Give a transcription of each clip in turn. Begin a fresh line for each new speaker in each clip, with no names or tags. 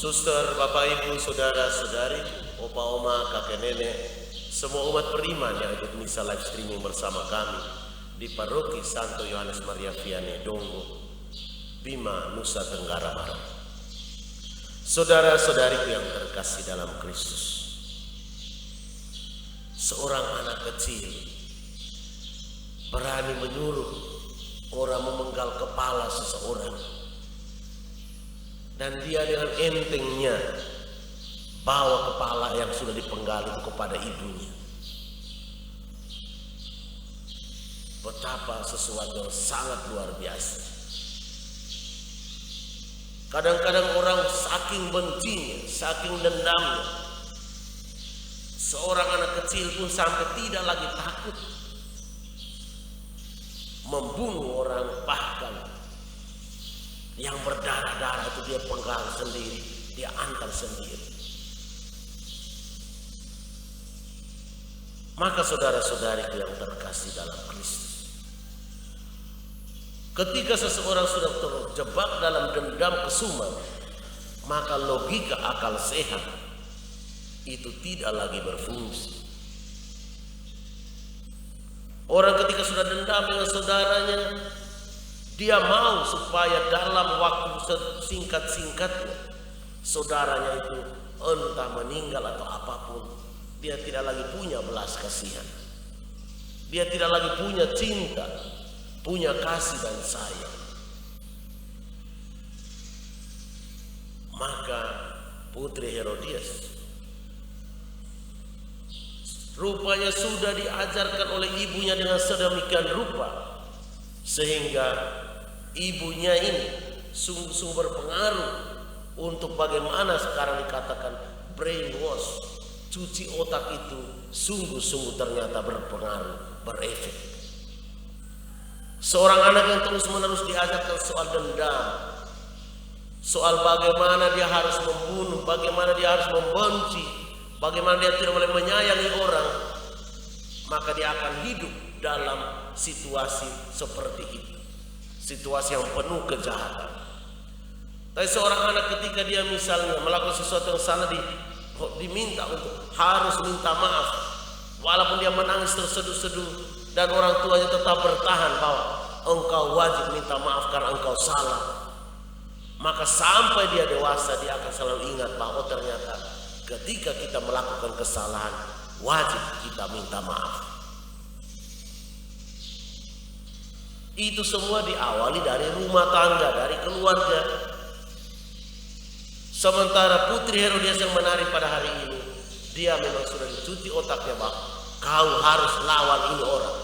Suster, Bapak Ibu, Saudara-saudari, Opa Oma, Kakek Nenek, semua umat beriman yang ikut misa live streaming bersama kami di Paroki Santo Yohanes Maria Vianney Donggo, Bima, Nusa Tenggara Barat. Saudara-saudariku yang terkasih dalam Kristus, seorang anak kecil berani menyuruh orang memenggal kepala seseorang, dan dia dengan entengnya bawa kepala yang sudah dipenggal itu kepada ibunya. Betapa sesuatu yang sangat luar biasa. Kadang-kadang orang saking bencinya, saking dendamnya, seorang anak kecil pun sampai tidak lagi takut membunuh orang, bahkan yang berdarah-darah itu dia penggal sendiri, dia antar sendiri. Maka saudara-saudariku yang terkasih dalam Kristus, ketika seseorang sudah terjebak dalam dendam kesumat, maka logika akal sehat itu tidak lagi berfungsi. Orang ketika sudah dendam dengan saudaranya, dia mau supaya dalam waktu singkat-singkatnya saudaranya itu entah meninggal atau apapun, dia tidak lagi punya belas kasihan, dia tidak lagi punya cinta, punya kasih dan sayang. Maka Putri Herodias rupanya sudah diajarkan oleh ibunya dengan sedemikian rupa, sehingga ibunya ini sungguh-sungguh berpengaruh untuk bagaimana sekarang dikatakan brainwash, cuci otak itu sungguh-sungguh ternyata berpengaruh, berefek. Seorang anak yang terus-menerus diajarkan soal dendam, soal bagaimana dia harus membunuh, bagaimana dia harus membenci, bagaimana dia tidak boleh menyayangi orang, maka dia akan hidup dalam situasi seperti itu, situasi yang penuh kejahatan. Tapi seorang anak ketika dia misalnya melakukan sesuatu yang salah, diminta untuk harus minta maaf, walaupun dia menangis terseduh-seduh dan orang tuanya tetap bertahan bahwa engkau wajib minta maaf karena engkau salah. Maka sampai dia dewasa, dia akan selalu ingat bahwa ternyata ketika kita melakukan kesalahan wajib kita minta maaf. Itu semua diawali dari rumah tangga, dari keluarga. Sementara Putri Herodias yang menari pada hari ini, dia memang sudah dicuci otaknya bahwa kau harus lawan ini orang.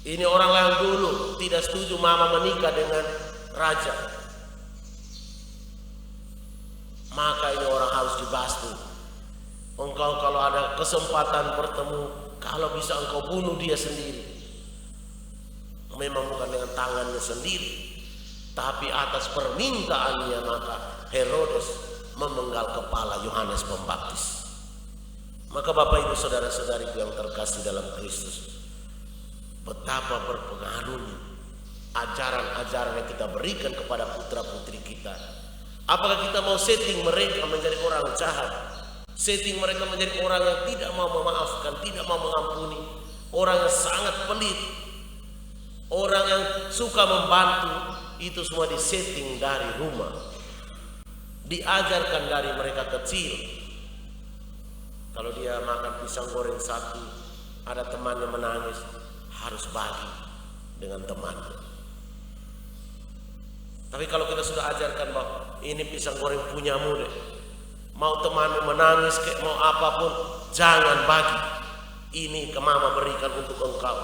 Ini orang yang dulu tidak setuju mama menikah dengan raja, maka ini orang harus dibasmi. Engkau kalau ada kesempatan bertemu, kalau bisa engkau bunuh dia sendiri. Memang bukan dengan tangannya sendiri, tapi atas permintaannya maka Herodes memenggal kepala Yohanes Pembaptis. Maka Bapak Ibu saudara-saudariku yang terkasih dalam Kristus, betapa berpengaruhnya ajaran-ajaran yang kita berikan kepada putra-putri kita. Apakah kita mau setting mereka menjadi orang jahat, setting mereka menjadi orang yang tidak mau memaafkan, tidak mau mengampuni, orang yang sangat pelit, orang yang suka membantu, itu semua disetting dari rumah, diajarkan dari mereka kecil. Kalau dia makan pisang goreng satu, ada temannya menangis, harus bagi dengan temannya. Tapi kalau kita sudah ajarkan bahwa ini pisang goreng punyamu deh, mau temanmu menangis kayak mau apapun, jangan bagi, ini ke mama berikan untuk engkau,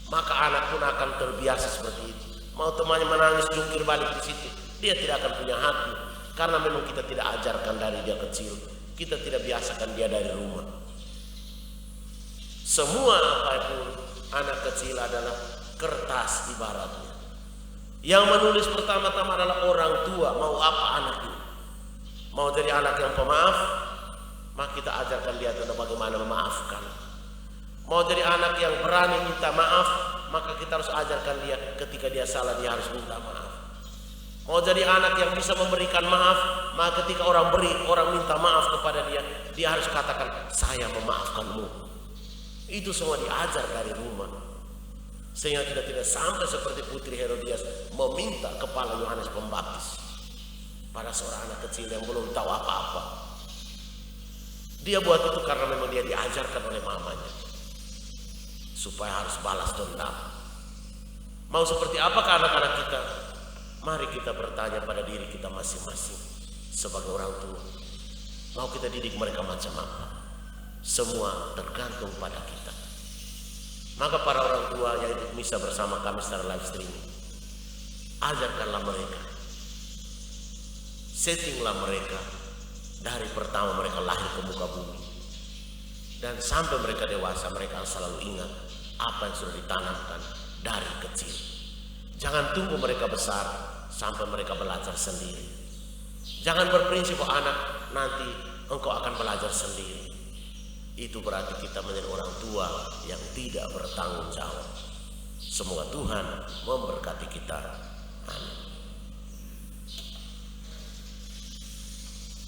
maka anak pun akan terbiasa seperti itu. Mau temannya menangis jungkir balik di situ, dia tidak akan punya hati, karena memang kita tidak ajarkan dari dia kecil, kita tidak biasakan dia dari rumah. Semua apapun anak kecil adalah kertas ibaratnya. Yang menulis pertama-tama adalah orang tua. Mau apa anak ini? Mau jadi anak yang pemaaf, maka kita ajarkan dia tentang bagaimana memaafkan. Mau jadi anak yang berani minta maaf, maka kita harus ajarkan dia ketika dia salah dia harus minta maaf. Mau jadi anak yang bisa memberikan maaf, maka ketika orang minta maaf kepada dia, dia harus katakan, saya memaafkanmu. Itu semua diajar dari rumah. Sehingga kita tidak sampai seperti putri Herodias meminta kepala Yohanes Pembaptis pada seorang anak kecil yang belum tahu apa-apa. Dia buat itu karena memang dia diajarkan oleh mamanya, supaya harus balas dendam. Mau seperti apakah anak-anak kita? Mari kita bertanya pada diri kita masing-masing sebagai orang tua. Mau kita didik mereka macam apa? Semua tergantung pada kita. Maka para orang tua yang ikut misa bersama kami secara live streaming, ajarkanlah mereka, settinglah mereka dari pertama mereka lahir ke muka bumi dan sampai mereka dewasa. Mereka selalu ingat apa yang sudah ditanamkan dari kecil. Jangan tunggu mereka besar sampai mereka belajar sendiri. Jangan berprinsip, anak, nanti engkau akan belajar sendiri. Itu berarti kita menjadi orang tua yang tidak bertanggung jawab. Semoga Tuhan memberkati kita.